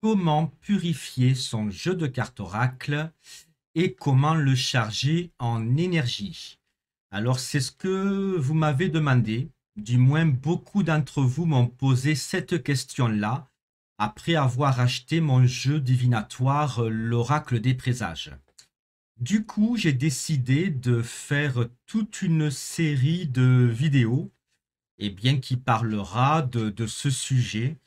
Comment purifier son jeu de cartes oracle et comment le charger en énergie? Alors, c'est ce que vous m'avez demandé. Du moins, beaucoup d'entre vous m'ont posé cette question-là après avoir acheté mon jeu divinatoire, l'Oracle des Présages. Du coup, j'ai décidé de faire toute une série de vidéos qui parlera de ce sujet.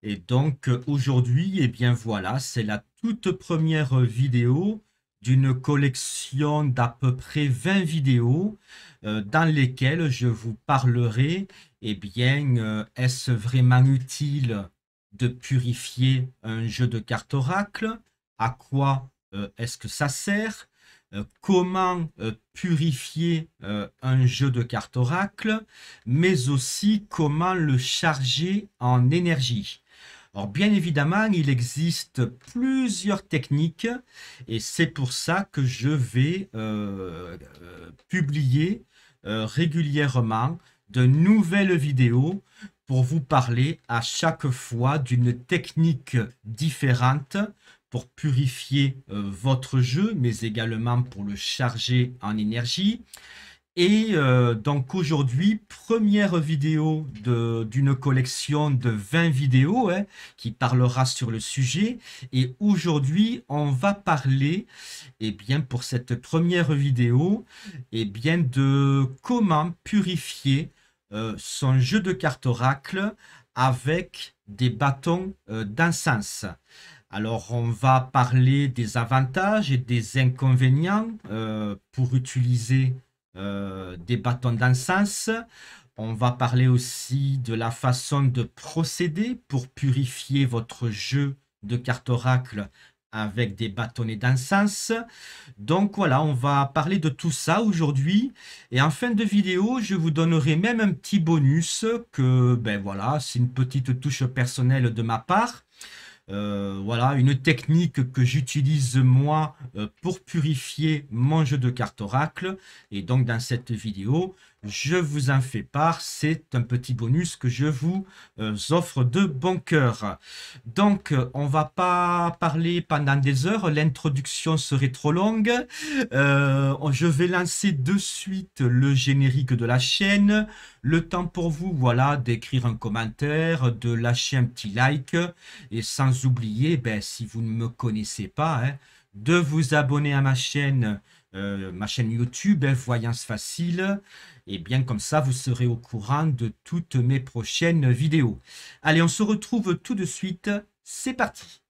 Et donc aujourd'hui, voilà, c'est la toute première vidéo d'une collection d'à peu près 20 vidéos dans lesquelles je vous parlerai, est-ce vraiment utile de purifier un jeu de cartes oracle? À quoi est-ce que ça sert? Comment purifier un jeu de cartes oracle, mais aussi comment le charger en énergie. Alors bien évidemment, il existe plusieurs techniques et c'est pour ça que je vais publier régulièrement de nouvelles vidéos pour vous parler à chaque fois d'une technique différente pour purifier votre jeu, mais également pour le charger en énergie. Et donc aujourd'hui, première vidéo d'une collection de 20 vidéos qui parlera sur le sujet. Et aujourd'hui, on va parler, pour cette première vidéo, de comment purifier son jeu de cartes oracle avec des bâtons d'encens. Alors, on va parler des avantages et des inconvénients pour utiliser des bâtons d'encens. On va parler aussi de la façon de procéder pour purifier votre jeu de cartes oracle avec des bâtonnets d'encens. Donc voilà, on va parler de tout ça aujourd'hui. Et en fin de vidéo, je vous donnerai même un petit bonus que, voilà, c'est une petite touche personnelle de ma part. Voilà, une technique que j'utilise moi pour purifier mon jeu de cartes oracle. Et donc dans cette vidéo, je vous en fais part. C'est un petit bonus que je vous offre de bon cœur. Donc, on va pas parler pendant des heures. L'introduction serait trop longue. Je vais lancer de suite le générique de la chaîne. Le temps pour vous, voilà, d'écrire un commentaire, de lâcher un petit like. Et sans oublier, si vous ne me connaissez pas, de vous abonner à ma chaîne YouTube, Voyance Facile. Et bien comme ça, vous serez au courant de toutes mes prochaines vidéos. Allez, on se retrouve tout de suite. C'est parti!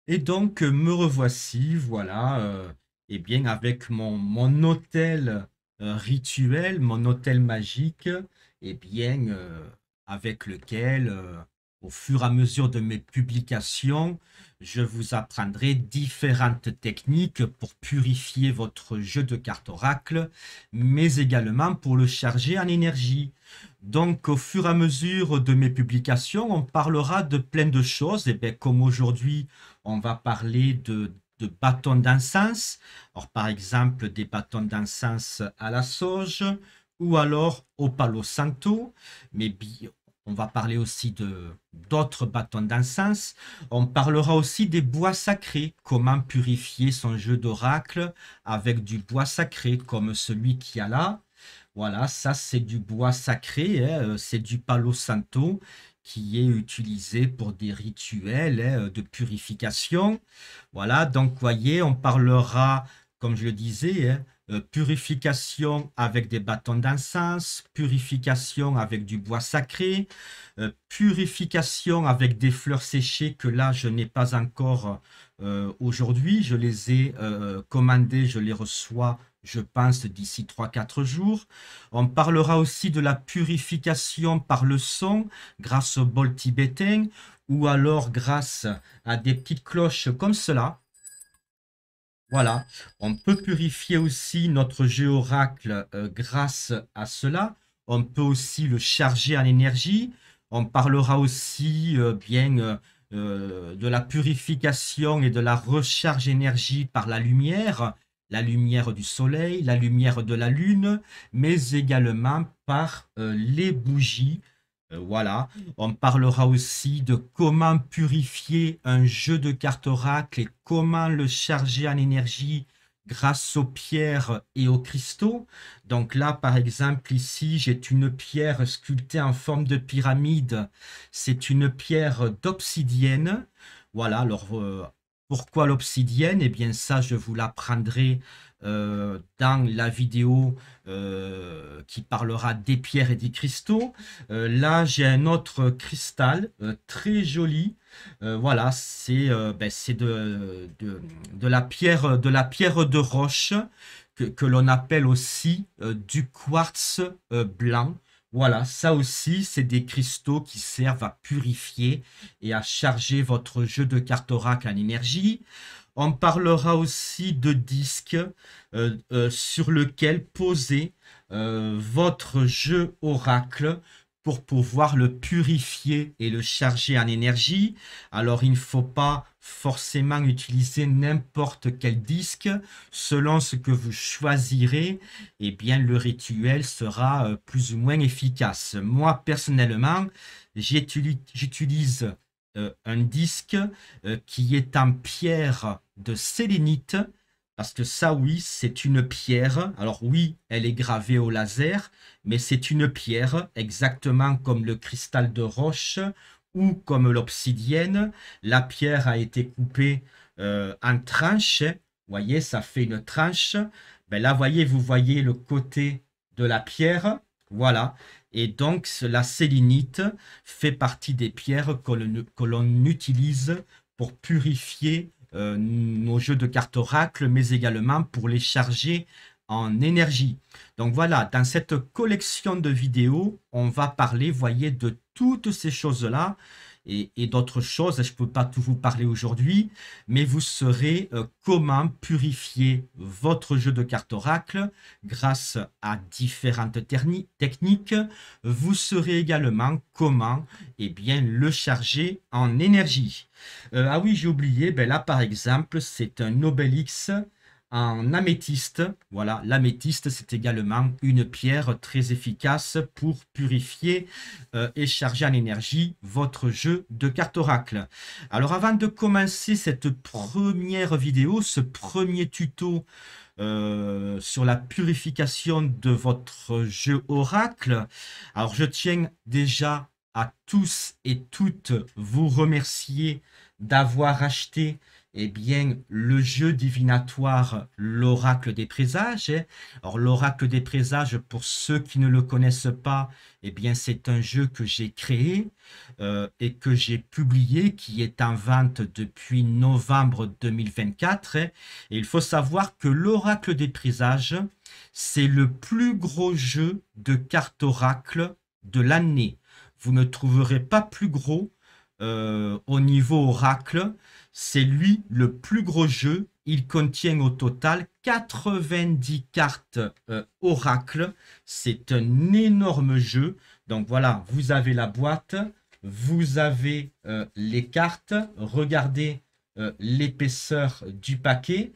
Et donc, me revoici, voilà, avec mon hôtel rituel, mon hôtel magique, avec lequel, au fur et à mesure de mes publications, je vous apprendrai différentes techniques pour purifier votre jeu de cartes oracle, mais également pour le charger en énergie. Donc, au fur et à mesure de mes publications, on parlera de plein de choses. Et bien, comme aujourd'hui, on va parler de bâtons d'encens. Alors, par exemple, des bâtons d'encens à la sauge ou alors au palo santo. Mais on va parler aussi d'autres bâtons d'encens. On parlera aussi des bois sacrés. Comment purifier son jeu d'oracle avec du bois sacré comme celui qu'il y a là. Voilà, ça c'est du bois sacré, c'est du palo santo qui est utilisé pour des rituels de purification. Voilà, donc voyez, on parlera comme je le disais, hein, purification avec des bâtons d'encens, purification avec du bois sacré, purification avec des fleurs séchées que là, je n'ai pas encore aujourd'hui. Je les ai commandées, je les reçois, je pense, d'ici 3 4 jours. On parlera aussi de la purification par le son grâce au bol tibétain ou alors grâce à des petites cloches comme cela. Voilà, on peut purifier aussi notre jeu oracle grâce à cela. On peut aussi le charger en énergie. On parlera aussi de la purification et de la recharge énergie par la lumière du soleil, la lumière de la lune, mais également par les bougies. Voilà, on parlera aussi de comment purifier un jeu de cartes oracle et comment le charger en énergie grâce aux pierres et aux cristaux. Donc là, par exemple, ici, j'ai une pierre sculptée en forme de pyramide. C'est une pierre d'obsidienne. Voilà, alors pourquoi l'obsidienne? Eh bien ça, je vous l'apprendrai dans la vidéo qui parlera des pierres et des cristaux. Là, j'ai un autre cristal très joli. Voilà, c'est de la pierre de roche que l'on appelle aussi du quartz blanc. Voilà, ça aussi, c'est des cristaux qui servent à purifier et à charger votre jeu de cartes oracle en énergie. On parlera aussi de disques sur lequel poser votre jeu oracle pour pouvoir le purifier et le charger en énergie. Alors, il ne faut pas forcément utiliser n'importe quel disque. Selon ce que vous choisirez, eh bien, le rituel sera plus ou moins efficace. Moi, personnellement, j'utilise un disque qui est en pierre de sélénite, parce que ça, oui, c'est une pierre. Alors oui, elle est gravée au laser, mais c'est une pierre, exactement comme le cristal de roche ou comme l'obsidienne. La pierre a été coupée en tranches. Vous voyez, ça fait une tranche. Ben là, vous voyez le côté de la pierre. Voilà. Et donc, la sélénite fait partie des pierres que l'on utilise pour purifier nos jeux de cartes oracle, mais également pour les charger en énergie. Donc voilà, dans cette collection de vidéos, on va parler, voyez, de toutes ces choses-là et d'autres choses. Je ne peux pas tout vous parler aujourd'hui, mais vous saurez comment purifier votre jeu de cartes oracle grâce à différentes techniques. Vous saurez également comment le charger en énergie. Ah oui, j'ai oublié, ben là par exemple, c'est un obélix en améthyste. Voilà, l'améthyste, c'est également une pierre très efficace pour purifier et charger en énergie votre jeu de cartes oracle. Alors avant de commencer cette première vidéo, ce premier tuto sur la purification de votre jeu oracle, alors je tiens déjà à tous et toutes vous remercier d'avoir acheté le jeu divinatoire, l'Oracle des Présages. Alors, l'Oracle des Présages, pour ceux qui ne le connaissent pas, c'est un jeu que j'ai créé et que j'ai publié, qui est en vente depuis novembre 2024. Et il faut savoir que l'Oracle des Présages, c'est le plus gros jeu de cartes Oracle de l'année. Vous ne trouverez pas plus gros au niveau Oracle. C'est lui le plus gros jeu. Il contient au total 90 cartes Oracle. C'est un énorme jeu. Donc voilà, vous avez la boîte, vous avez les cartes. Regardez l'épaisseur du paquet.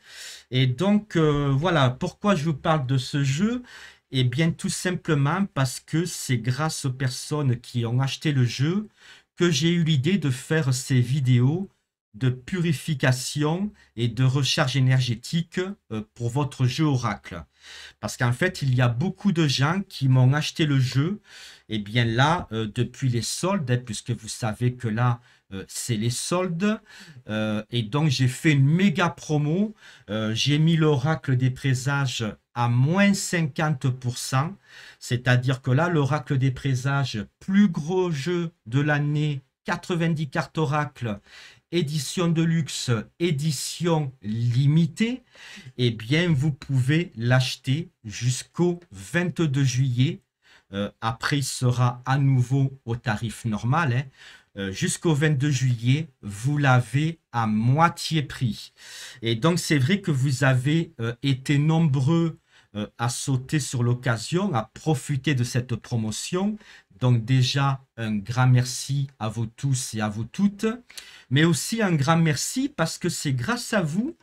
Et donc voilà, pourquoi je vous parle de ce jeu? Eh bien, tout simplement parce que c'est grâce aux personnes qui ont acheté le jeu que j'ai eu l'idée de faire ces vidéos de purification et de recharge énergétique pour votre jeu Oracle. Parce qu'en fait, il y a beaucoup de gens qui m'ont acheté le jeu, depuis les soldes, puisque vous savez que là, c'est les soldes. Et donc, j'ai fait une méga promo. J'ai mis l'oracle des présages à moins 50%. C'est-à-dire que là, l'oracle des présages, plus gros jeu de l'année, 90 cartes oracle, édition de luxe, édition limitée, eh bien, vous pouvez l'acheter jusqu'au 22 juillet. Après, il sera à nouveau au tarif normal, hein. Jusqu'au 22 juillet, vous l'avez à moitié prix. Et donc, c'est vrai que vous avez été nombreux à sauter sur l'occasion, à profiter de cette promotion. Donc déjà, un grand merci à vous tous et à vous toutes. Mais aussi un grand merci parce que c'est grâce à vous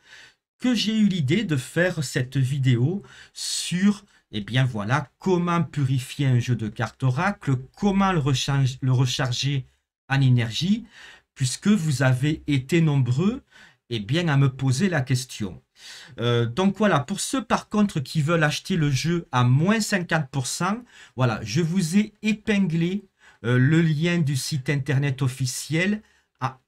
que j'ai eu l'idée de faire cette vidéo sur, eh bien voilà, comment purifier un jeu de cartes oracle, comment le recharger en énergie, puisque vous avez été nombreux, eh bien, à me poser la question. Donc voilà, pour ceux par contre qui veulent acheter le jeu à moins 50%, voilà, je vous ai épinglé le lien du site internet officiel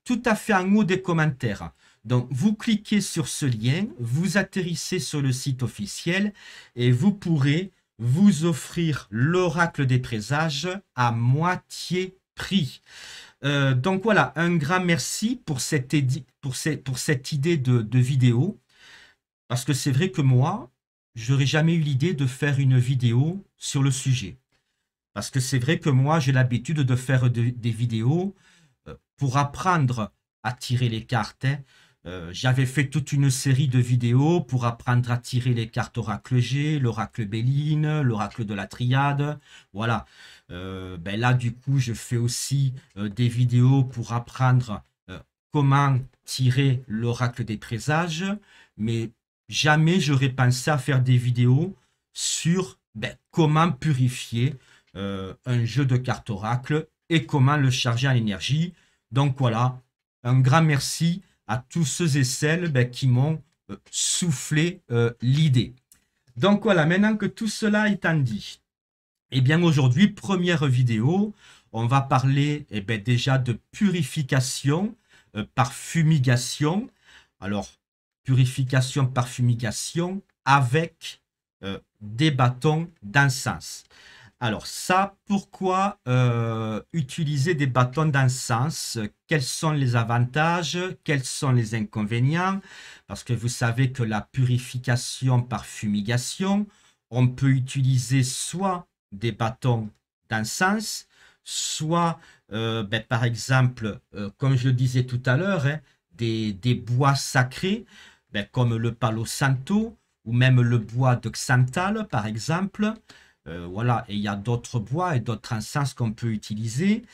tout à fait en haut des commentaires. Donc vous cliquez sur ce lien, vous atterrissez sur le site officiel et vous pourrez vous offrir l'oracle des présages à moitié prix. Donc voilà, un grand merci pour cette idée de vidéo. Parce que c'est vrai que moi, j'aurais jamais eu l'idée de faire une vidéo sur le sujet. Parce que c'est vrai que moi, j'ai l'habitude de faire des vidéos pour apprendre à tirer les cartes, hein. J'avais fait toute une série de vidéos pour apprendre à tirer les cartes Oracle G, l'Oracle Béline, l'Oracle de la Triade. Voilà. Ben là, du coup, je fais aussi des vidéos pour apprendre comment tirer l'Oracle des présages. Mais jamais j'aurais pensé à faire des vidéos sur comment purifier un jeu de cartes Oracle et comment le charger en énergie. Donc voilà, un grand merci à tous ceux et celles qui m'ont soufflé l'idée. Donc voilà, maintenant que tout cela étant dit, eh bien aujourd'hui, première vidéo, on va parler déjà de purification par fumigation. Alors, purification par fumigation avec des bâtons d'encens. Alors ça, pourquoi utiliser des bâtons d'encens? Quels sont les avantages? Quels sont les inconvénients? Parce que vous savez que la purification par fumigation, on peut utiliser soit des bâtons d'encens, soit par exemple, comme je le disais tout à l'heure, hein, des bois sacrés, comme le palo santo ou même le bois de xanthal par exemple. Voilà, et il y a d'autres bois et d'autres encens qu'on peut utiliser.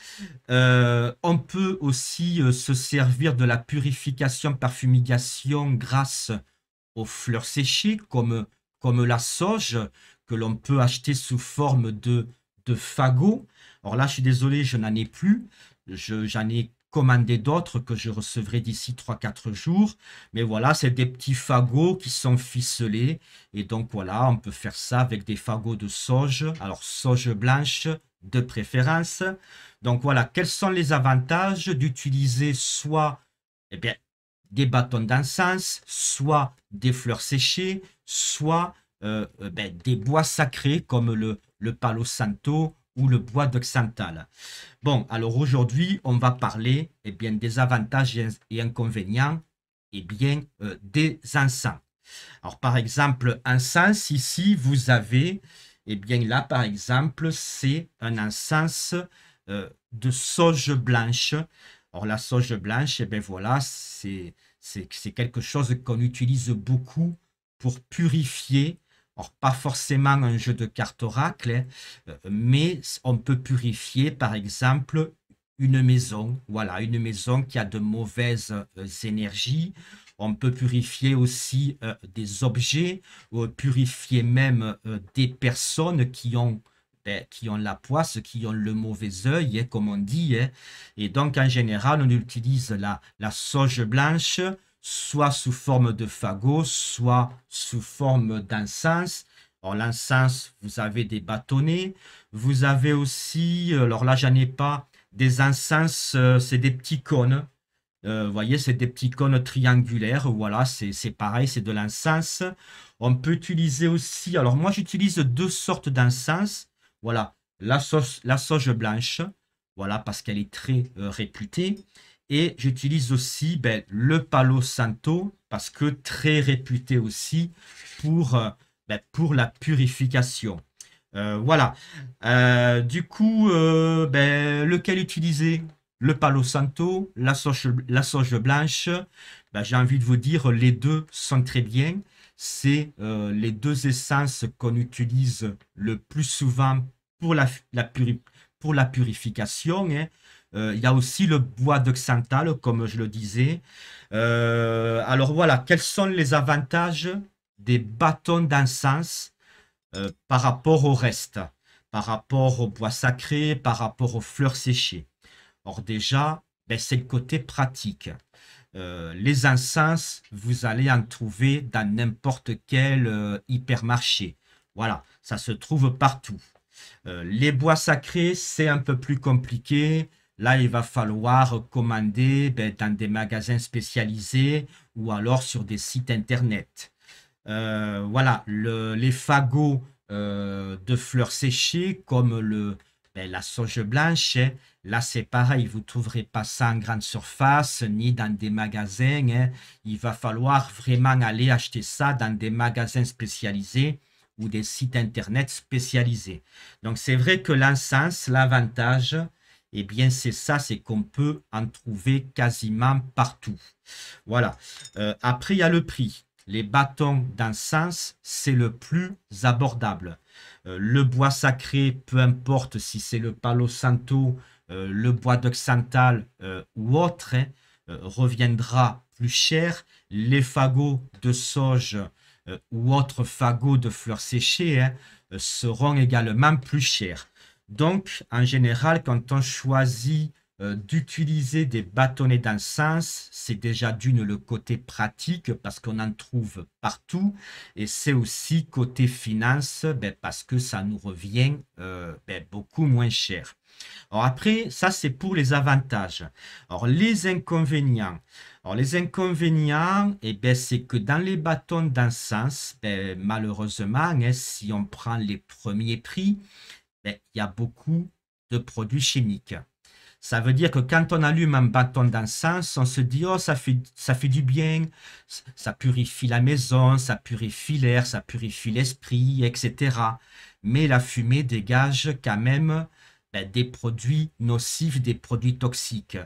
On peut aussi se servir de la purification par fumigation grâce aux fleurs séchées, comme la sauge, que l'on peut acheter sous forme de fagots. Alors là, je suis désolé, je n'en ai plus. J'en ai commandé d'autres que je recevrai d'ici 3-4 jours. Mais voilà, c'est des petits fagots qui sont ficelés. Et donc voilà, on peut faire ça avec des fagots de sauge. Alors sauge blanche de préférence. Donc voilà, quels sont les avantages d'utiliser soit des bâtons d'encens, soit des fleurs séchées, soit des bois sacrés comme le palo santo ou le bois de xanthal. Bon, alors aujourd'hui, on va parler des avantages et inconvénients des encens. Alors par exemple, encens, ici, vous avez, là par exemple, c'est un encens de sauge blanche. Alors la sauge blanche, voilà, c'est quelque chose qu'on utilise beaucoup pour purifier. Alors, pas forcément un jeu de cartes oracle, mais on peut purifier, par exemple, une maison. Voilà, une maison qui a de mauvaises énergies. On peut purifier aussi des objets, ou purifier même des personnes qui ont la poisse, qui ont le mauvais œil, hein, comme on dit. Hein. Et donc, en général, on utilise la sauge blanche, soit sous forme de fagot, soit sous forme d'encens. Alors l'encens, vous avez des bâtonnets, vous avez aussi, alors là j'en ai pas, des encens, c'est des petits cônes. Vous voyez, c'est des petits cônes triangulaires. Voilà, c'est pareil, c'est de l'encens. On peut utiliser aussi, alors moi j'utilise deux sortes d'encens. Voilà, la sauge blanche, voilà, parce qu'elle est très réputée. Et j'utilise aussi le Palo Santo, parce que très réputé aussi pour la purification. Voilà. Du coup, lequel utiliser? Le Palo Santo, la sauge blanche. J'ai envie de vous dire, les deux sont très bien. C'est les deux essences qu'on utilise le plus souvent pour pour la purification, hein. Il y a aussi le bois de xanthal, comme je le disais. Alors voilà, quels sont les avantages des bâtons d'encens par rapport au reste, par rapport au bois sacré, par rapport aux fleurs séchées? Or déjà, c'est le côté pratique. Les encens, vous allez en trouver dans n'importe quel hypermarché. Voilà, ça se trouve partout. Les bois sacrés, c'est un peu plus compliqué. Là, il va falloir commander dans des magasins spécialisés ou alors sur des sites internet. Voilà, les fagots de fleurs séchées comme la sauge blanche, hein. Là, c'est pareil, vous ne trouverez pas ça en grande surface ni dans des magasins, hein. Il va falloir vraiment aller acheter ça dans des magasins spécialisés ou des sites internet spécialisés. Donc, c'est vrai que l'encens, l'avantage, eh bien, c'est ça, c'est qu'on peut en trouver quasiment partout. Voilà. Après, il y a le prix. Les bâtons d'encens, c'est le plus abordable. Le bois sacré, peu importe si c'est le Palo Santo, le bois de xanthal ou autre, hein, reviendra plus cher. Les fagots de sauge ou autres fagots de fleurs séchées, hein, seront également plus chers. Donc, en général, quand on choisit d'utiliser des bâtonnets d'encens, c'est déjà d'une le côté pratique parce qu'on en trouve partout et c'est aussi côté finance parce que ça nous revient beaucoup moins cher. Alors après, ça c'est pour les avantages. Alors les inconvénients. Alors les inconvénients, c'est que dans les bâtons d'encens, malheureusement, hein, si on prend les premiers prix, il y a beaucoup de produits chimiques. Ça veut dire que quand on allume un bâton d'encens, on se dit, oh, ça fait du bien, ça purifie la maison, ça purifie l'air, ça purifie l'esprit, etc. Mais la fumée dégage quand même des produits nocifs, des produits toxiques.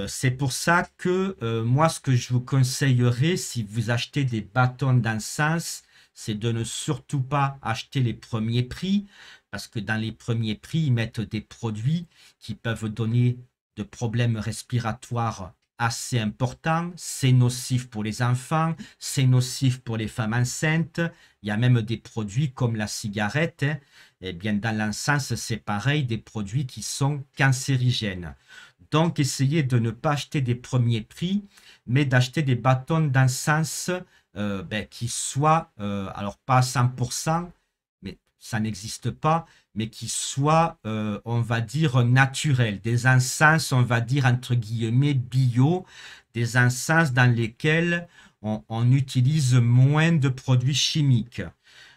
C'est pour ça que moi, ce que je vous conseillerais, si vous achetez des bâtons d'encens, c'est de ne surtout pas acheter les premiers prix, parce que dans les premiers prix, ils mettent des produits qui peuvent donner de problèmes respiratoires assez importants. C'est nocif pour les enfants, c'est nocif pour les femmes enceintes. Il y a même des produits comme la cigarette, hein. Eh bien, dans l'encens, c'est pareil, des produits qui sont cancérigènes. Donc, essayez de ne pas acheter des premiers prix, mais d'acheter des bâtons d'encens qui soient, alors pas à 100%, mais ça n'existe pas, mais qui soient, on va dire, naturels. Des encens, on va dire, entre guillemets, bio, des encens dans lesquels on utilise moins de produits chimiques.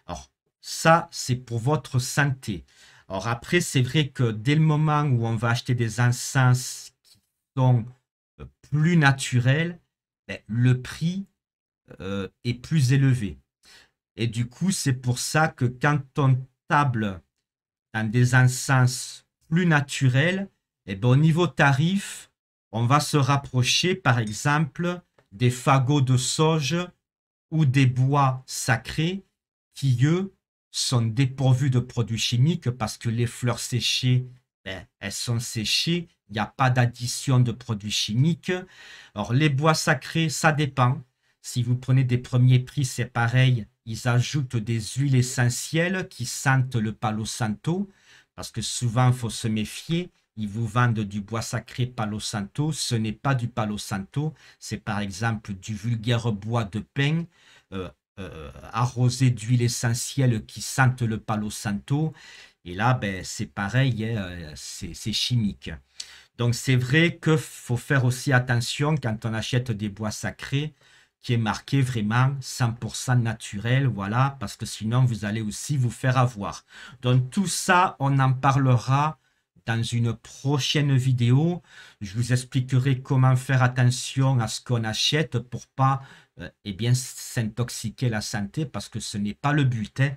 Alors, ça, c'est pour votre santé. Alors après, c'est vrai que dès le moment où on va acheter des encens qui sont plus naturels, le prix est plus élevé. Et du coup, c'est pour ça que quand on table dans des encens plus naturels, au niveau tarif, on va se rapprocher, par exemple, des fagots de sauge ou des bois sacrés qui, eux, sont dépourvus de produits chimiques parce que les fleurs séchées, elles sont séchées, il n'y a pas d'addition de produits chimiques. Alors, les bois sacrés, ça dépend. Si vous prenez des premiers prix, c'est pareil. Ils ajoutent des huiles essentielles qui sentent le Palo Santo, parce que souvent, il faut se méfier. Ils vous vendent du bois sacré Palo Santo. Ce n'est pas du Palo Santo. C'est par exemple du vulgaire bois de pin arrosé d'huile essentielle qui sentent le Palo Santo. Et là, c'est pareil, hein, c'est chimique. Donc c'est vrai qu'il faut faire aussi attention quand on achète des bois sacrés qui est marqué vraiment 100% naturel, voilà, parce que sinon vous allez aussi vous faire avoir. Donc tout ça, on en parlera dans une prochaine vidéo. Je vous expliquerai comment faire attention à ce qu'on achète pour pas eh bien s'intoxiquer la santé, parce que ce n'est pas le but, hein.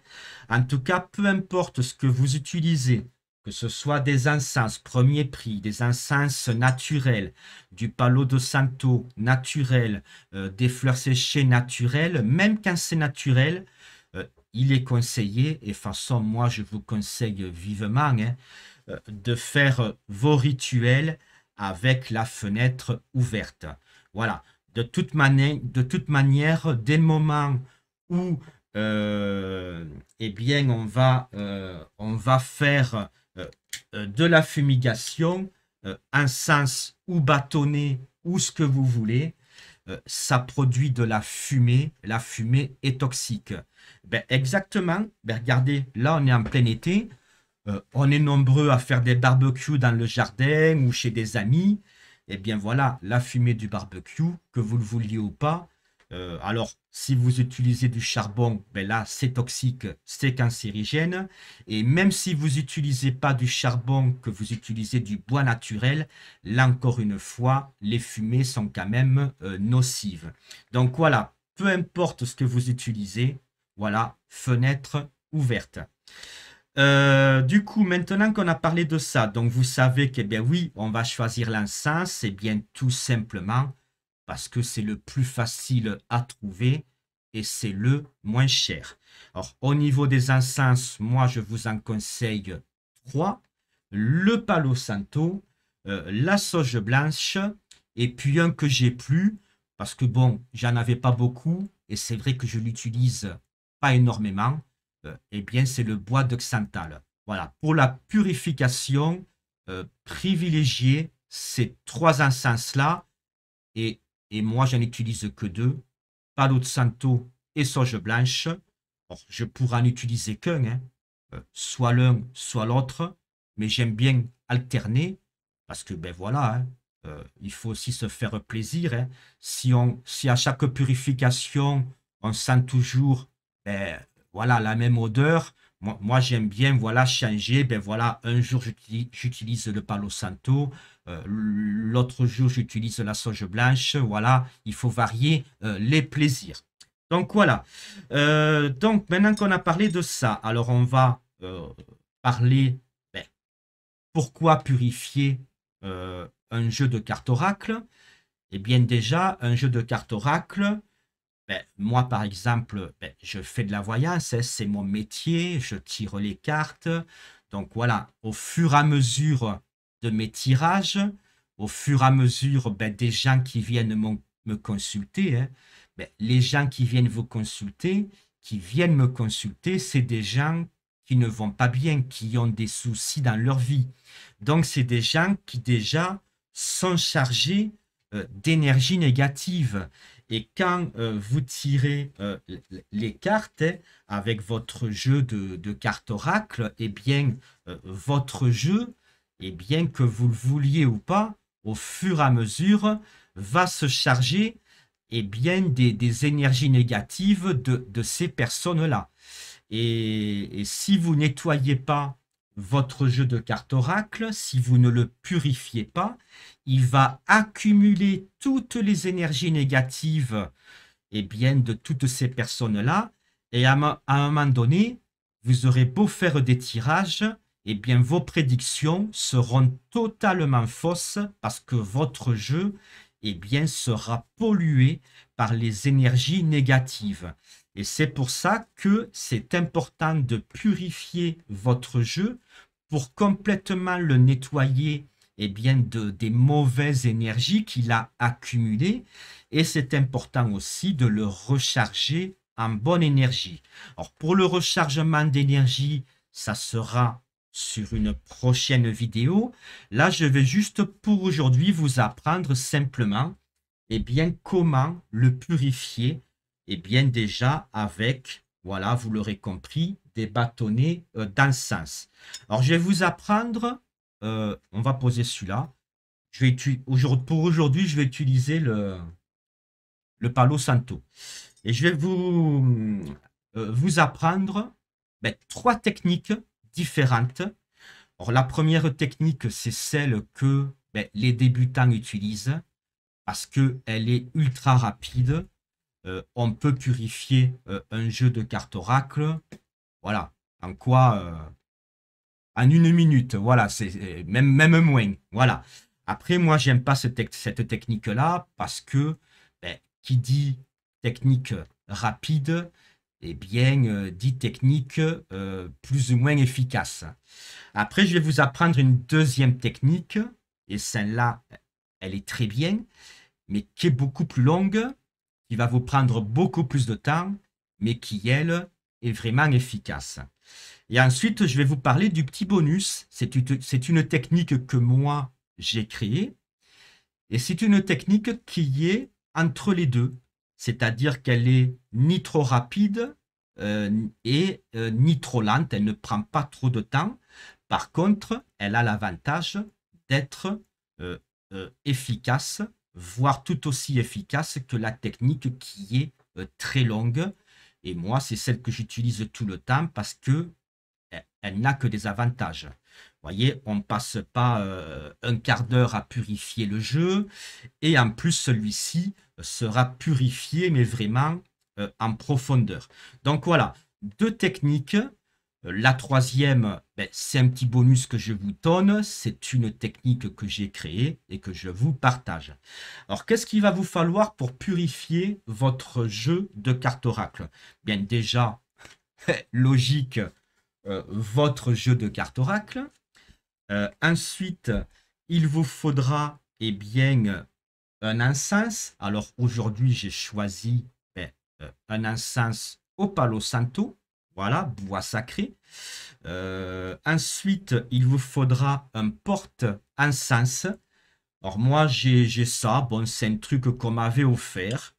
En tout cas, peu importe ce que vous utilisez, que ce soit des encens premier prix, des encens naturels, du Palo de Santo naturel, des fleurs séchées naturelles, même quand c'est naturel, il est conseillé, et de toute façon, moi je vous conseille vivement, hein, de faire vos rituels avec la fenêtre ouverte. Voilà. De toute manière, dès le moment où eh bien, on va faire de la fumigation, encens ou bâtonnet ou ce que vous voulez, ça produit de la fumée. La fumée est toxique. Ben, exactement. Ben, regardez, là, on est en plein été. On est nombreux à faire des barbecues dans le jardin ou chez des amis. Eh bien voilà, la fumée du barbecue, que vous le vouliez ou pas. Alors, si vous utilisez du charbon, ben là, c'est toxique, c'est cancérigène. Et même si vous n'utilisez pas du charbon, que vous utilisez du bois naturel, là encore une fois, les fumées sont quand même nocives. Donc voilà, peu importe ce que vous utilisez, voilà, fenêtre ouverte. Du coup, maintenant qu'on a parlé de ça, donc vous savez que, bien oui, on va choisir l'encens, c'est bien tout simplement parce que c'est le plus facile à trouver et c'est le moins cher. Alors, au niveau des encens, moi, je vous en conseille trois. Le Palo Santo, la sauge blanche et puis un que j'ai plus parce que, bon, j'en avais pas beaucoup et c'est vrai que je l'utilise pas énormément. Eh bien, c'est le bois de Xanthal. Voilà, pour la purification, privilégiez ces trois encens-là et moi, j'en utilise que deux, Palo de Santo et sauge blanche. Or, je pourrais en utiliser qu'un, hein, soit l'un, soit l'autre, mais j'aime bien alterner parce que, ben voilà, hein, il faut aussi se faire plaisir, hein. Si à chaque purification, on sent toujours, ben, voilà, la même odeur, moi j'aime bien, voilà, changer, ben voilà, un jour j'utilise le Palo Santo, l'autre jour, j'utilise la sauge blanche. Voilà, il faut varier les plaisirs. Donc voilà. Donc maintenant qu'on a parlé de ça, alors on va parler ben, pourquoi purifier un jeu de cartes oracle. Eh bien déjà, un jeu de cartes oracle, ben, moi par exemple, ben, je fais de la voyance, hein, c'est mon métier, je tire les cartes. Donc voilà, au fur et à mesure de mes tirages, au fur et à mesure ben, des gens qui viennent me consulter, hein, ben, les gens qui viennent vous consulter, qui viennent me consulter, c'est des gens qui ne vont pas bien, qui ont des soucis dans leur vie. Donc c'est des gens qui déjà sont chargés d'énergie négative. Et quand vous tirez les cartes avec votre jeu de cartes oracle, eh bien, votre jeu, eh bien, que vous le vouliez ou pas, au fur et à mesure, va se charger eh bien, des énergies négatives de ces personnes-là. Et si vous nettoyez pas votre jeu de cartes oracle, si vous ne le purifiez pas, il va accumuler toutes les énergies négatives eh bien, de toutes ces personnes-là. Et à un moment donné, vous aurez beau faire des tirages, eh bien, vos prédictions seront totalement fausses parce que votre jeu eh bien, sera pollué par les énergies négatives. Et c'est pour ça que c'est important de purifier votre jeu pour complètement le nettoyer eh bien, des mauvaises énergies qu'il a accumulées. Et c'est important aussi de le recharger en bonne énergie. Alors, pour le rechargement d'énergie, ça sera sur une prochaine vidéo. Là, je vais juste pour aujourd'hui vous apprendre simplement eh bien, comment le purifier. Eh bien, déjà avec, voilà, vous l'aurez compris, des bâtonnets d'encens. Alors, je vais vous apprendre, on va poser celui-là. pour aujourd'hui, je vais utiliser le Palo Santo. Et je vais vous apprendre trois techniques différentes. Alors, la première technique, c'est celle que les débutants utilisent parce qu'elle est ultra rapide. On peut purifier un jeu de cartes oracle. Voilà. En quoi en une minute. Voilà. C'est même moins. Voilà. Après, moi, j'aime pas cette technique-là parce que qui dit technique rapide, eh bien, dit technique plus ou moins efficace. Après, je vais vous apprendre une deuxième technique, et celle-là, elle est très bien, mais qui est beaucoup plus longue, qui va vous prendre beaucoup plus de temps, mais qui, elle, est vraiment efficace. Et ensuite, je vais vous parler du petit bonus. C'est une technique que moi, j'ai créée, et c'est une technique qui est entre les deux, c'est-à-dire qu'elle est ni trop rapide ni trop lente, elle ne prend pas trop de temps. Par contre, elle a l'avantage d'être efficace, voire tout aussi efficace que la technique qui est très longue. Et moi, c'est celle que j'utilise tout le temps parce que elle n'a que des avantages. Vous voyez, on ne passe pas un quart d'heure à purifier le jeu. Et en plus, celui-ci sera purifié, mais vraiment en profondeur. Donc voilà, deux techniques. La troisième, c'est un petit bonus que je vous donne. C'est une technique que j'ai créée et que je vous partage. Alors, qu'est-ce qu'il va vous falloir pour purifier votre jeu de cartes oracle? Bien déjà, logique, votre jeu de cartes oracle. Ensuite, il vous faudra bien, un encens. Alors aujourd'hui, j'ai choisi un encens au Palo Santo. Voilà, bois sacré. Ensuite, il vous faudra un porte-encens. Alors moi, j'ai ça. Bon, c'est un truc qu'on m'avait offert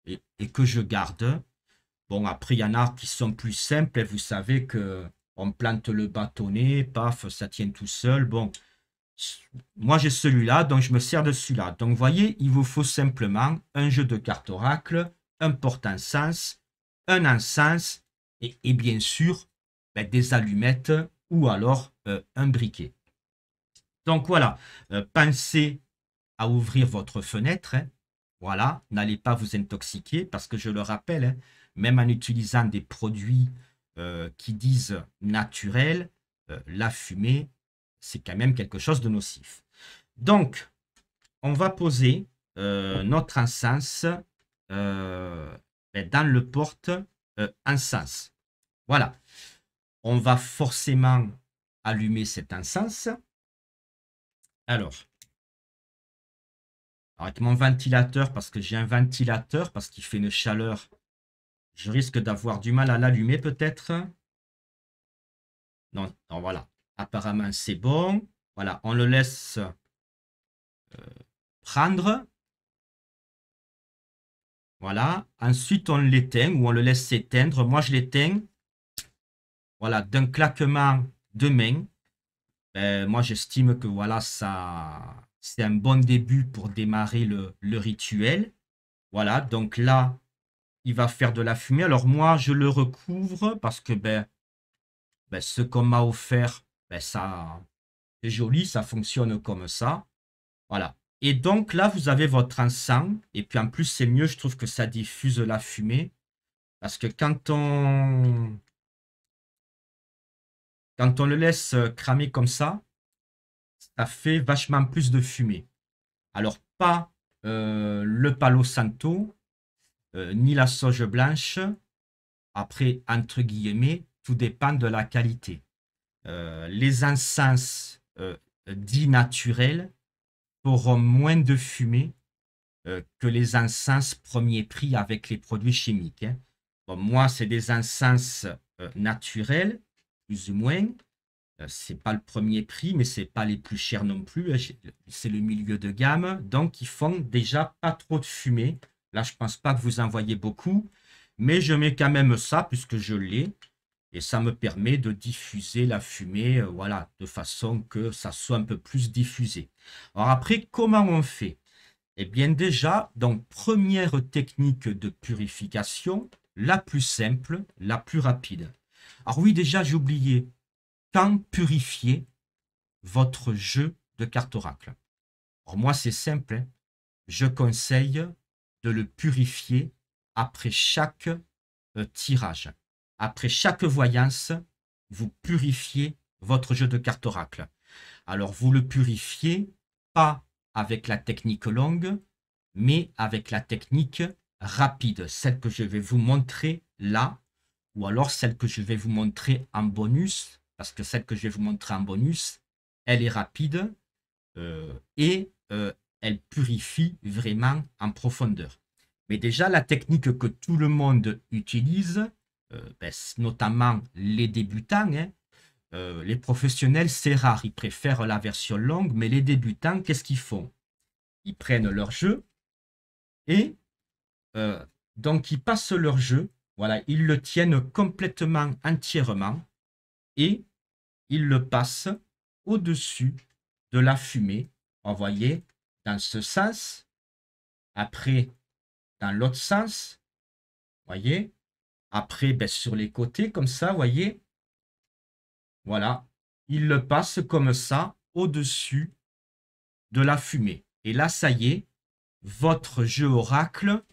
et que je garde. Bon, après, il y en a qui sont plus simples. Vous savez que on plante le bâtonnet, paf, ça tient tout seul. Bon, moi j'ai celui-là, donc je me sers de celui-là. Donc, vous voyez, il vous faut simplement un jeu de cartes oracle, un porte-encens, un encens et bien sûr des allumettes ou alors un briquet. Donc voilà, pensez à ouvrir votre fenêtre. Hein. Voilà, n'allez pas vous intoxiquer parce que je le rappelle, hein, même en utilisant des produits qui disent naturels, la fumée, c'est quand même quelque chose de nocif. Donc, on va poser notre encens dans le porte-encens. Voilà, on va forcément allumer cet encens. Alors, avec mon ventilateur, parce que j'ai un ventilateur, parce qu'il fait une chaleur, je risque d'avoir du mal à l'allumer peut-être. Non, non, voilà. Apparemment, c'est bon. Voilà, on le laisse prendre. Voilà. Ensuite, on l'éteint ou on le laisse s'éteindre. Moi, je l'éteins. Voilà, d'un claquement de main. Moi, j'estime que voilà, ça, c'est un bon début pour démarrer le rituel. Voilà, donc là, il va faire de la fumée. Alors moi, je le recouvre parce que ce qu'on m'a offert, ça, c'est joli, ça fonctionne comme ça. Voilà. Et donc là, vous avez votre encens. Et puis en plus, c'est mieux, je trouve que ça diffuse la fumée. Parce que quand on le laisse cramer comme ça fait vachement plus de fumée. Alors, pas le Palo Santo, ni la sauge blanche. Après, entre guillemets, tout dépend de la qualité. Les encens dits naturels auront moins de fumée que les encens premier prix avec les produits chimiques. Hein. Bon, moi, c'est des encens naturels, plus ou moins. C'est pas le premier prix, mais c'est pas les plus chers non plus. Hein. C'est le milieu de gamme. Donc, ils font déjà pas trop de fumée. Là, je pense pas que vous en voyez beaucoup. Mais je mets quand même ça, puisque je l'ai. Et ça me permet de diffuser la fumée, voilà, de façon que ça soit un peu plus diffusé. Alors après, comment on fait? Eh bien déjà, donc première technique de purification, la plus simple, la plus rapide. Alors oui, déjà, j'ai oublié, quand purifier votre jeu de cartes oracle? Alors moi, c'est simple, hein. Je conseille de le purifier après chaque tirage. Après chaque voyance, vous purifiez votre jeu de cartes oracle. Alors, vous le purifiez pas avec la technique longue, mais avec la technique rapide, celle que je vais vous montrer là, ou alors celle que je vais vous montrer en bonus, parce que celle que je vais vous montrer en bonus, elle est rapide et elle purifie vraiment en profondeur. Mais déjà, la technique que tout le monde utilise, notamment les débutants, hein, les professionnels, c'est rare, ils préfèrent la version longue, mais les débutants, qu'est-ce qu'ils font? Ils prennent leur jeu et donc ils passent leur jeu, voilà, ils le tiennent complètement, entièrement, et ils le passent au-dessus de la fumée, envoyée dans ce sens, après dans l'autre sens, voyez, après sur les côtés, comme ça, voyez, voilà, ils le passent comme ça au-dessus de la fumée. Et là, ça y est, votre jeu oracle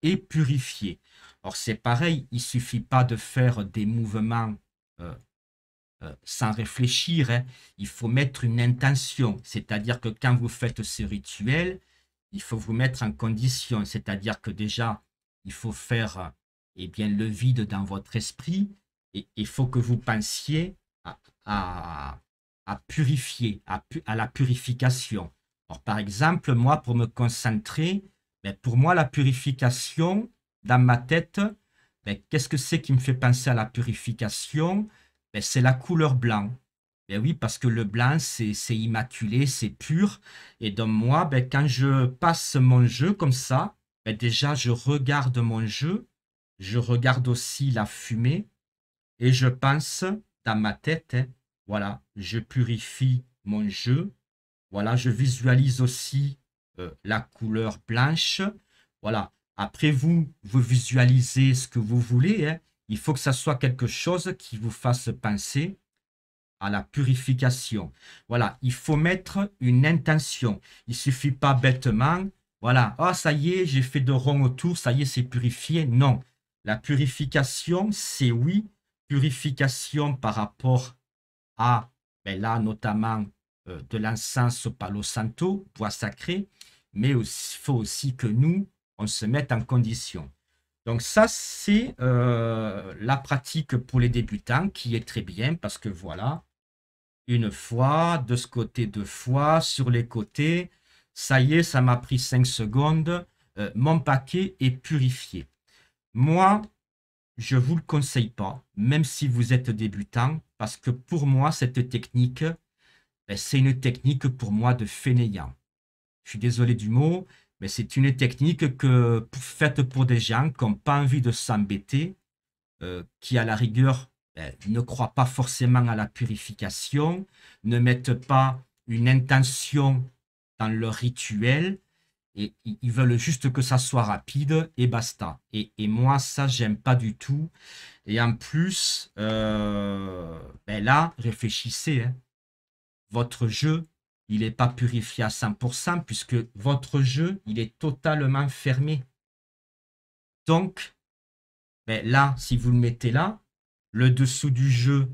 est purifié. Alors c'est pareil, il ne suffit pas de faire des mouvements sans réfléchir, hein. Il faut mettre une intention, c'est-à-dire que quand vous faites ce rituel, il faut vous mettre en condition, c'est-à-dire que déjà, il faut faire eh bien, le vide dans votre esprit et il faut que vous pensiez à purifier, à la purification. Alors, par exemple, moi, pour me concentrer, pour moi, la purification, dans ma tête, qu'est-ce que c'est qui me fait penser à la purification? C'est la couleur blanc. Oui, parce que le blanc, c'est immaculé, c'est pur. Et donc moi, quand je passe mon jeu comme ça, déjà, je regarde mon jeu, je regarde aussi la fumée, et je pense dans ma tête, hein, voilà, je purifie mon jeu. Voilà, je visualise aussi la couleur blanche. Voilà. Après, vous visualisez ce que vous voulez, hein. Il faut que ça soit quelque chose qui vous fasse penser à la purification. Voilà, il faut mettre une intention. Il ne suffit pas bêtement, voilà, oh ça y est, j'ai fait de ronds autour, ça y est, c'est purifié. Non, la purification, c'est oui, purification par rapport à, là notamment, de l'encens au Palo Santo, bois sacré, mais il faut aussi que nous, on se mette en condition. Donc ça, c'est la pratique pour les débutants qui est très bien parce que voilà, une fois, de ce côté deux fois, sur les côtés, ça y est, ça m'a pris 5 secondes, mon paquet est purifié. Moi, je ne vous le conseille pas, même si vous êtes débutant, parce que pour moi, cette technique, c'est une technique pour moi de fainéant. Je suis désolé du mot, mais c'est une technique faite pour des gens qui n'ont pas envie de s'embêter, qui à la rigueur ne croient pas forcément à la purification, ne mettent pas une intention dans leur rituel, et ils veulent juste que ça soit rapide et basta. Et moi, ça, j'aime pas du tout. Et en plus, là, réfléchissez, hein. Votre jeu, il n'est pas purifié à 100% puisque votre jeu, il est totalement fermé. Donc, là, si vous le mettez là, le dessous du jeu,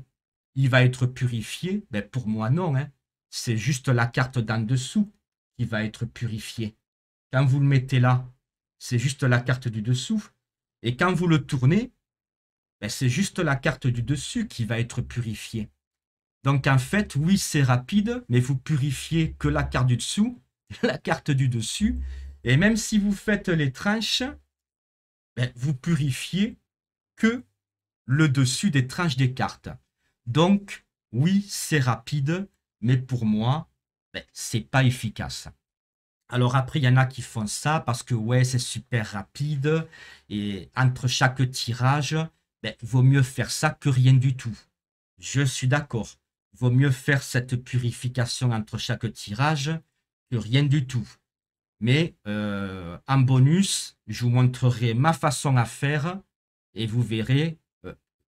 il va être purifié. Pour moi, non, hein. C'est juste la carte d'en dessous qui va être purifiée. Quand vous le mettez là, c'est juste la carte du dessous. Et quand vous le tournez, c'est juste la carte du dessus qui va être purifiée. Donc en fait, oui, c'est rapide, mais vous purifiez que la carte du dessous, la carte du dessus. Et même si vous faites les tranches, vous purifiez que le dessus des tranches des cartes. Donc, oui, c'est rapide, mais pour moi, c'est pas efficace. Alors après, il y en a qui font ça parce que ouais, c'est super rapide et entre chaque tirage, ben, vaut mieux faire ça que rien du tout. Je suis d'accord. Vaut mieux faire cette purification entre chaque tirage que rien du tout. Mais en bonus, je vous montrerai ma façon à faire et vous verrez,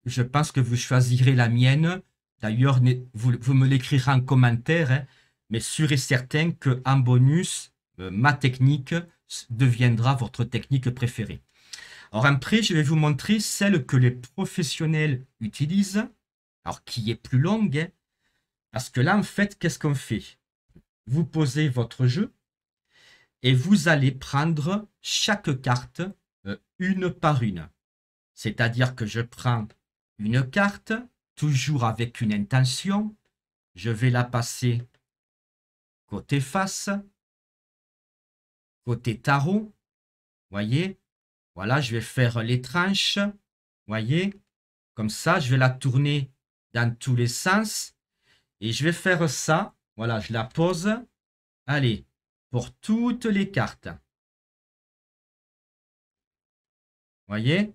je pense que vous choisirez la mienne. D'ailleurs, vous me l'écrirez en commentaire, hein, mais sûr et certain qu'en bonus, ma technique deviendra votre technique préférée. Alors après, je vais vous montrer celle que les professionnels utilisent, alors qui est plus longue, hein, parce que là, en fait, qu'est-ce qu'on fait? Vous posez votre jeu et vous allez prendre chaque carte une par une. C'est-à-dire que je prends une carte, toujours avec une intention, je vais la passer côté face, côté tarot, voyez, voilà, je vais faire les tranches, voyez, comme ça, je vais la tourner dans tous les sens, et je vais faire ça, voilà, je la pose, allez, pour toutes les cartes, voyez,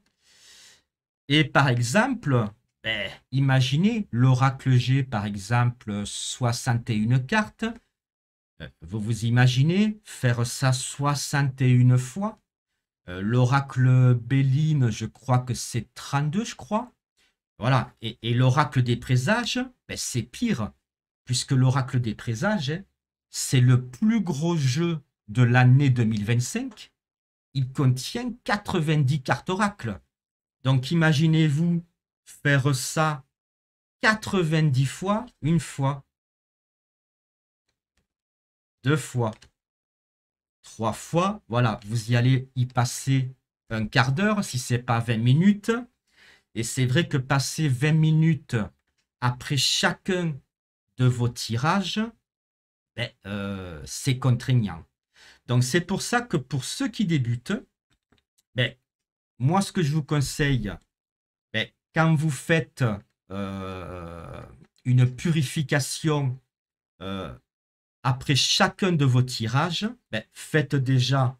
et par exemple, ben, imaginez l'oracle G, par exemple, 61 cartes. Vous vous imaginez faire ça 61 fois. L'oracle Béline, je crois que c'est 32, je crois. Voilà. Et l'oracle des présages, ben, c'est pire, puisque l'oracle des présages, hein, c'est le plus gros jeu de l'année 2025. Il contient 90 cartes oracles. Donc imaginez-vous faire ça 90 fois, une fois, deux fois, trois fois. Voilà, vous y allez y passer un quart d'heure, si ce n'est pas 20 minutes. Et c'est vrai que passer 20 minutes après chacun de vos tirages, ben, c'est contraignant. Donc c'est pour ça que pour ceux qui débutent, ben, moi ce que je vous conseille, ben, quand vous faites une purification après chacun de vos tirages, ben, faites déjà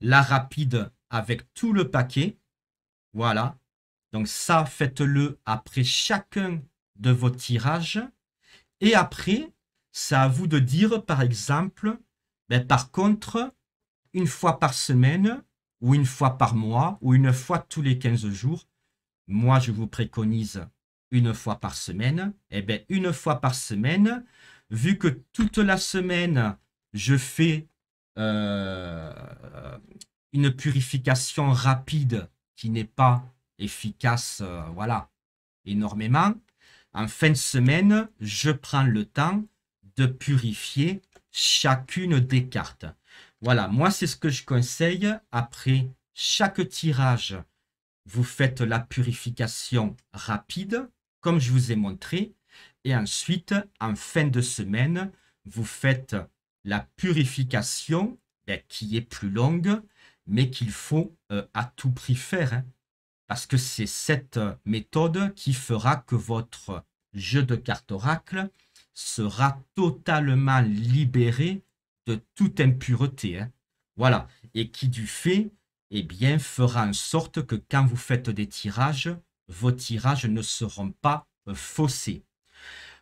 la rapide avec tout le paquet. Voilà. Donc ça, faites-le après chacun de vos tirages. Et après, c'est à vous de dire, par exemple, ben, par contre, une fois par semaine, ou une fois par mois, ou une fois tous les 15 jours. Moi, je vous préconise une fois par semaine. Eh bien, une fois par semaine, vu que toute la semaine, je fais une purification rapide qui n'est pas efficace, voilà, énormément. En fin de semaine, je prends le temps de purifier chacune des cartes. Voilà, moi, c'est ce que je conseille. Après chaque tirage, vous faites la purification rapide, comme je vous ai montré. Et ensuite, en fin de semaine, vous faites la purification qui est plus longue, mais qu'il faut à tout prix faire, hein, parce que c'est cette méthode qui fera que votre jeu de cartes oracle sera totalement libéré de toute impureté. Hein. Voilà, et qui du fait, eh bien, fera en sorte que quand vous faites des tirages, vos tirages ne seront pas faussés.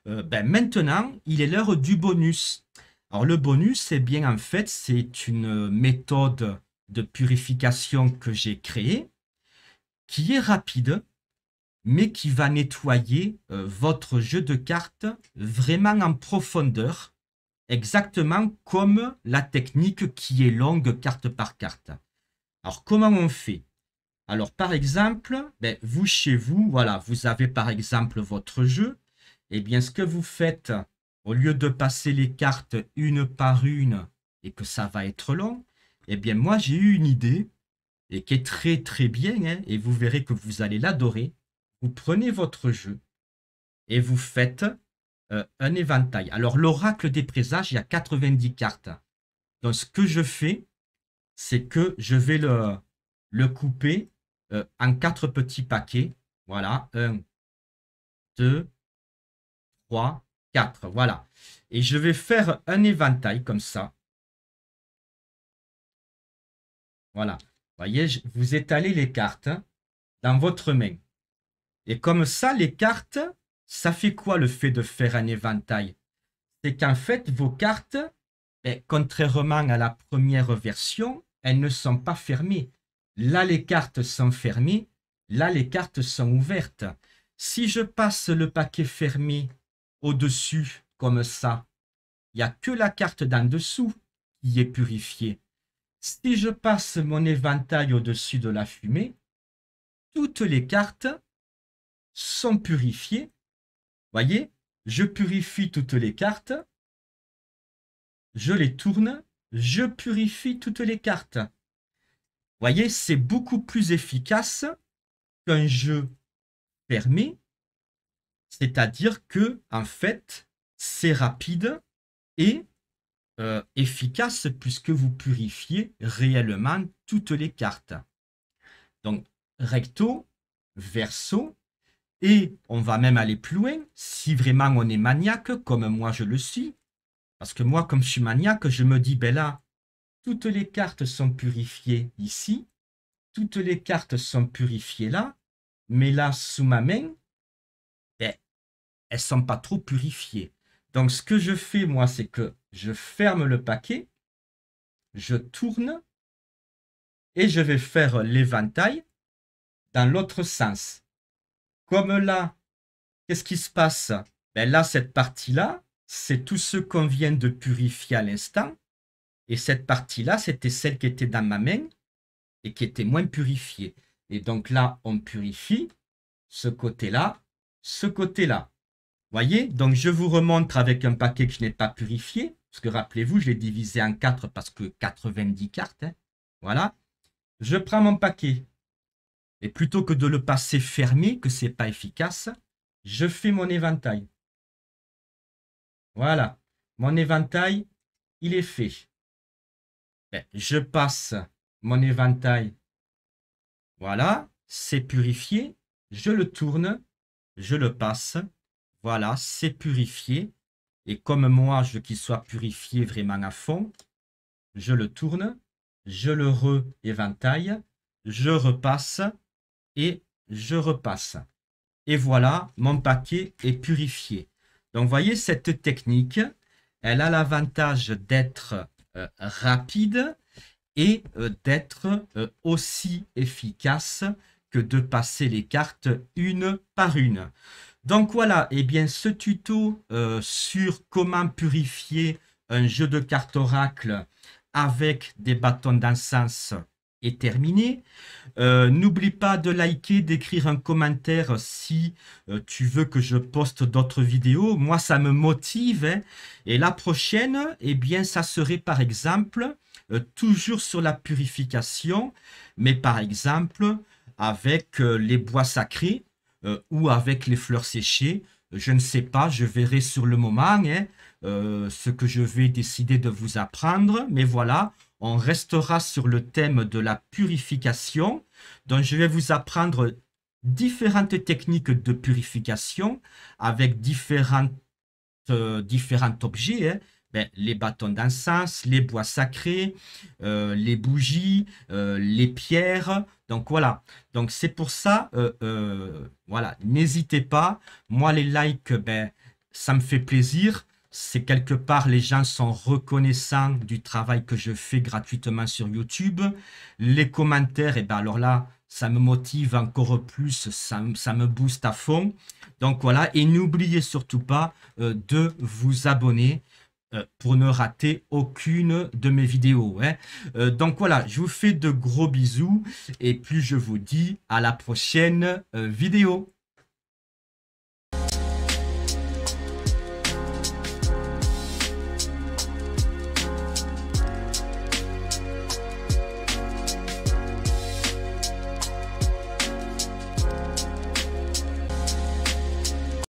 Ben, maintenant, il est l'heure du bonus. Alors le bonus, eh bien, en fait, c'est une méthode de purification que j'ai créée, qui est rapide, mais qui va nettoyer votre jeu de cartes vraiment en profondeur, exactement comme la technique qui est longue carte par carte. Alors, comment on fait? Alors, par exemple, ben, vous, chez vous, voilà, vous avez par exemple votre jeu. Eh bien, ce que vous faites, au lieu de passer les cartes une par une et que ça va être long, eh bien, moi, j'ai eu une idée et qui est très, très bien, hein, et vous verrez que vous allez l'adorer. Vous prenez votre jeu et vous faites un éventail. Alors, l'oracle des présages, il y a 90 cartes. Donc, ce que je fais, c'est que je vais le couper en 4 petits paquets. Voilà, 1, 2, 3, 4. Voilà. Et je vais faire un éventail comme ça. Voilà. Vous voyez, vous étalez les cartes dans votre main. Et comme ça, les cartes, ça fait quoi le fait de faire un éventail? C'est qu'en fait, vos cartes, contrairement à la première version, elles ne sont pas fermées. Là, les cartes sont fermées. Là, les cartes sont ouvertes. Si je passe le paquet fermé au-dessus, comme ça, il n'y a que la carte d'en dessous qui est purifiée. Si je passe mon éventail au-dessus de la fumée, toutes les cartes sont purifiées. Voyez, je purifie toutes les cartes. Je les tourne. Je purifie toutes les cartes. Voyez, c'est beaucoup plus efficace qu'un jeu fermé. C'est-à-dire que, en fait, c'est rapide et efficace puisque vous purifiez réellement toutes les cartes. Donc, recto, verso, et on va même aller plus loin, si vraiment on est maniaque, comme moi je le suis, parce que moi, comme je suis maniaque, je me dis, ben là, toutes les cartes sont purifiées ici, toutes les cartes sont purifiées là, mais là, sous ma main, ben, elles ne sont pas trop purifiées. Donc, ce que je fais, moi, c'est que je ferme le paquet, je tourne, et je vais faire l'éventail dans l'autre sens. Comme là, qu'est-ce qui se passe? Ben là, cette partie-là, c'est tout ce qu'on vient de purifier à l'instant. Et cette partie-là, c'était celle qui était dans ma main et qui était moins purifiée. Et donc là, on purifie ce côté-là, ce côté-là. Voyez? Donc, je vous remontre avec un paquet que je n'ai pas purifié. Parce que rappelez-vous, je l'ai divisé en 4 parce que 90 cartes. Hein. Voilà. Je prends mon paquet. Et plutôt que de le passer fermé, que ce n'est pas efficace, je fais mon éventail. Voilà. Mon éventail, il est fait. Je passe mon éventail. Voilà. C'est purifié. Je le tourne. Je le passe. Voilà. C'est purifié. Et comme moi, je veux qu'il soit purifié vraiment à fond, je le tourne. Je le re-éventaille. Je repasse. Et je repasse. Et voilà, mon paquet est purifié. Donc, vous voyez, cette technique, elle a l'avantage d'être rapide et d'être aussi efficace que de passer les cartes une par une. Donc voilà, et bien ce tuto sur comment purifier un jeu de cartes oracle avec des bâtons d'encens est terminé. N'oublie pas de liker, d'écrire un commentaire si tu veux que je poste d'autres vidéos. Moi, ça me motive. Hein. Et la prochaine, eh bien, ça serait par exemple, toujours sur la purification, mais par exemple, avec les bois sacrés ou avec les fleurs séchées. Je ne sais pas, je verrai sur le moment hein, ce que je vais décider de vous apprendre. Mais voilà, on restera sur le thème de la purification. Donc, je vais vous apprendre différentes techniques de purification avec différents objets. Hein. Les bâtons d'encens, les bois sacrés, les bougies, les pierres. Donc voilà. Donc c'est pour ça, voilà, n'hésitez pas. Moi, les likes, ça me fait plaisir. C'est quelque part, les gens sont reconnaissants du travail que je fais gratuitement sur YouTube. Les commentaires, alors là, ça me motive encore plus, ça me booste à fond. Donc voilà, et n'oubliez surtout pas de vous abonner pour ne rater aucune de mes vidéos. Hein. Donc voilà, je vous fais de gros bisous et puis je vous dis à la prochaine vidéo.